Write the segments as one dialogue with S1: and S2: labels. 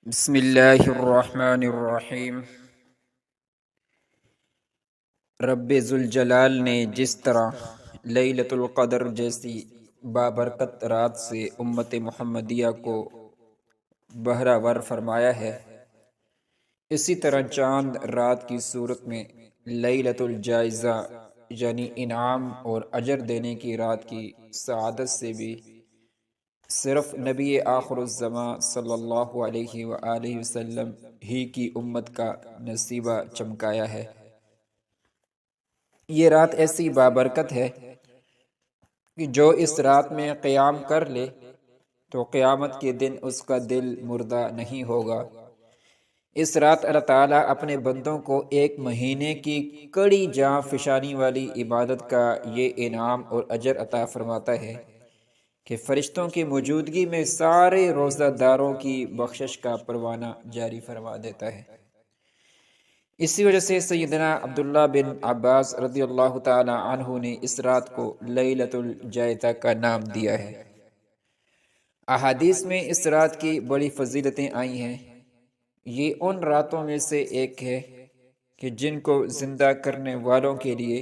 S1: بسم اللہ الرحمن الرحیم۔ رب ذوالجلال نے جس طرح لیلۃ القدر جیسی بابرکت رات سے امت محمدیہ کو بہرہ فرمایا ہے، اسی طرح چاند رات کی صورت میں لیلۃ الجائزہ یعنی انعام اور اجر دینے کی رات کی سعادت سے بھی صرف نبی آخر الزماں صلی اللہ علیہ وآلہ وسلم ہی کی امت کا نصیبہ چمکایا ہے۔ یہ رات ایسی بابرکت ہے کہ جو اس رات میں قیام کر لے تو قیامت کے دن اس کا دل مردہ نہیں ہوگا۔ اس رات اللہ تعالیٰ اپنے بندوں کو ایک مہینے کی کڑی جاں فشانی والی عبادت کا یہ انعام اور اجر عطا فرماتا ہے کہ فرشتوں کی موجودگی میں سارے روزہ داروں کی بخشش کا پروانہ جاری فرما دیتا ہے۔ اسی وجہ سے سیدنا عبداللہ بن عباس رضی اللہ تعالی عنہ نے اس رات کو لیلۃ الجائزہ کا نام دیا ہے۔ احادیث میں اس رات کی بڑی فضیلتیں آئی ہیں۔ یہ ان راتوں میں سے ایک ہے کہ جن کو زندہ کرنے والوں کے لیے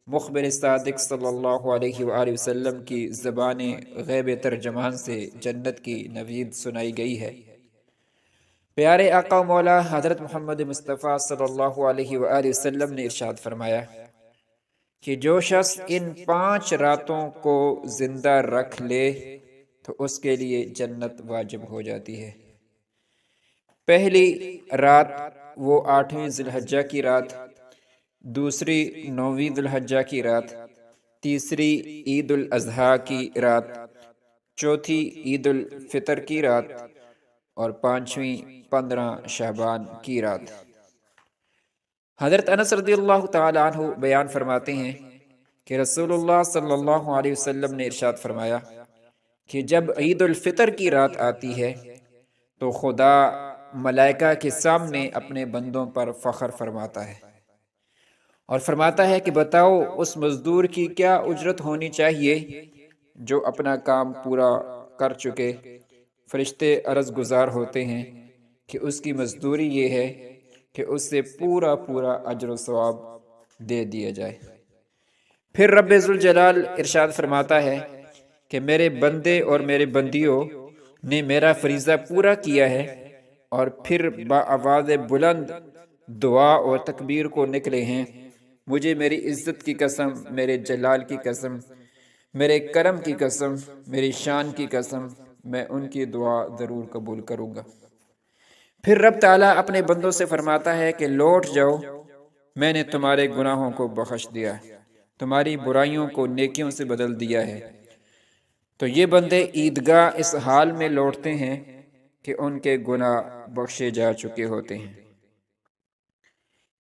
S1: مخبر صادق صلی اللہ علیہ وآلہ وسلم کی زبان غیب ترجمان سے جنت کی نوید سنائی گئی ہے۔ پیارے آقا و مولا حضرت محمد مصطفیٰ صلی اللہ علیہ وآلہ وسلم نے ارشاد فرمایا کہ جو شخص ان 5 راتوں کو زندہ رکھ لے تو اس کے لیے جنت واجب ہو جاتی ہے۔ پہلی رات وہ 8ویں ذی الحجہ کی رات، دوسری 9ویں ذی الحجہ کی رات، تیسری عید الاضحیٰ کی رات، چوتھی عید الفطر کی رات اور 5ویں 15 شعبان کی رات۔ حضرت انس رضی اللہ تعالی عنہ بیان فرماتے ہیں کہ رسول اللہ صلی اللہ علیہ وسلم نے ارشاد فرمایا کہ جب عید الفطر کی رات آتی ہے تو خدا ملائکہ کے سامنے اپنے بندوں پر فخر فرماتا ہے اور فرماتا ہے کہ بتاؤ اس مزدور کی کیا اجرت ہونی چاہیے جو اپنا کام پورا کر چکے۔ فرشتے عرض گزار ہوتے ہیں کہ اس کی مزدوری یہ ہے کہ اس سے پورا اجر و ثواب دے دیا جائے۔ پھر رب ذوالجلال ارشاد فرماتا ہے کہ میرے بندے اور میرے بندیوں نے میرا فریضہ پورا کیا ہے اور پھر بآواز بلند دعا اور تکبیر کو نکلے ہیں۔ مجھے میری عزت کی قسم، میرے جلال کی قسم، میرے کرم کی قسم، میری شان کی قسم، میں ان کی دعا ضرور قبول کروں گا۔ پھر رب تعالیٰ اپنے بندوں سے فرماتا ہے کہ لوٹ جاؤ، میں نے تمہارے گناہوں کو بخش دیا، تمہاری برائیوں کو نیکیوں سے بدل دیا ہے۔ تو یہ بندے عیدگاہ اس حال میں لوٹتے ہیں کہ ان کے گناہ بخشے جا چکے ہوتے ہیں۔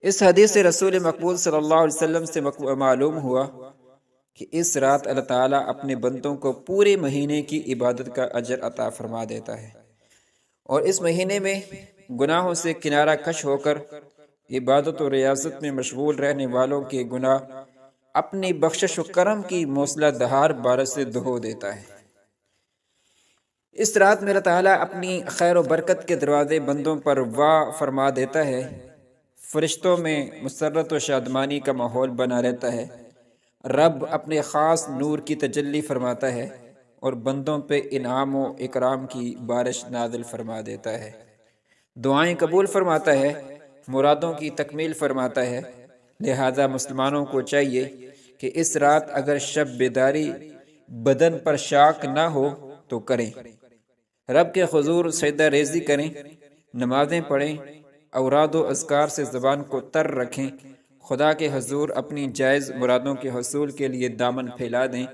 S1: اس حدیث سے رسول مقبول صلی اللہ علیہ وسلم سے معلوم ہوا کہ اس رات اللہ تعالیٰ اپنے بندوں کو پورے مہینے کی عبادت کا اجر عطا فرما دیتا ہے، اور اس مہینے میں گناہوں سے کنارہ کش ہو کر عبادت و ریاضت میں مشغول رہنے والوں کے گناہ اپنی بخشش و کرم کی موصلہ دھار بارش سے دہو دیتا ہے۔ اس رات میں اللہ تعالیٰ اپنی خیر و برکت کے دروازے بندوں پر وا فرما دیتا ہے۔ فرشتوں میں مسرت و شادمانی کا ماحول بنا رہتا ہے۔ رب اپنے خاص نور کی تجلی فرماتا ہے اور بندوں پہ انعام و اکرام کی بارش نازل فرما دیتا ہے، دعائیں قبول فرماتا ہے، مرادوں کی تکمیل فرماتا ہے۔ لہذا مسلمانوں کو چاہیے کہ اس رات اگر شب بیداری بدن پر شاک نہ ہو تو کریں، رب کے حضور سجدہ ریزی کریں، نمازیں پڑھیں، اوراد و اذکار سے زبان کو تر رکھیں، خدا کے حضور اپنی جائز مرادوں کے حصول کے لیے دامن پھیلا دیں،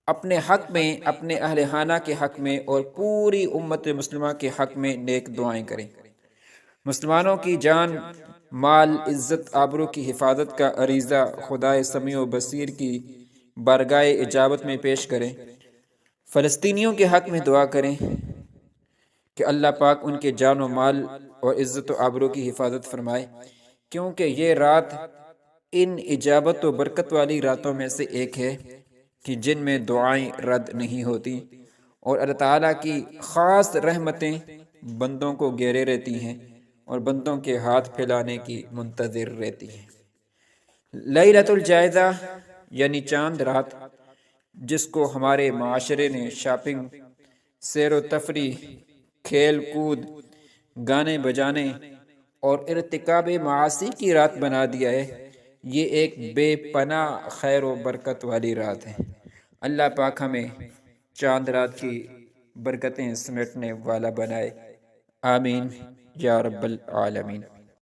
S1: اپنے حق میں، اپنے اہل خانہ کے حق میں اور پوری امت مسلمہ کے حق میں نیک دعائیں کریں۔ مسلمانوں کی جان، مال، عزت، آبرو کی حفاظت کا عریضہ خدائے سمیع و بصیر کی بارگاہ اجابت میں پیش کریں۔ فلسطینیوں کے حق میں دعا کریں کہ اللہ پاک ان کے جان و مال اور عزت و آبرو کی حفاظت فرمائے، کیونکہ یہ رات ان اجابت و برکت والی راتوں میں سے ایک ہے کہ جن میں دعائیں رد نہیں ہوتی اور اللہ تعالیٰ کی خاص رحمتیں بندوں کو گھیرے رہتی ہیں اور بندوں کے ہاتھ پھیلانے کی منتظر رہتی ہیں۔ لیلۃ الجائزہ یعنی چاند رات، جس کو ہمارے معاشرے نے شاپنگ، سیر و تفریح، کھیل کود، گانے بجانے اور ارتکاب معاصی کی رات بنا دیا ہے، یہ ایک بے پناہ خیر و برکت والی رات ہے۔ اللہ پاک ہمیں چاند رات کی برکتیں سمیٹنے والا بنائے، آمین یا رب العالمین۔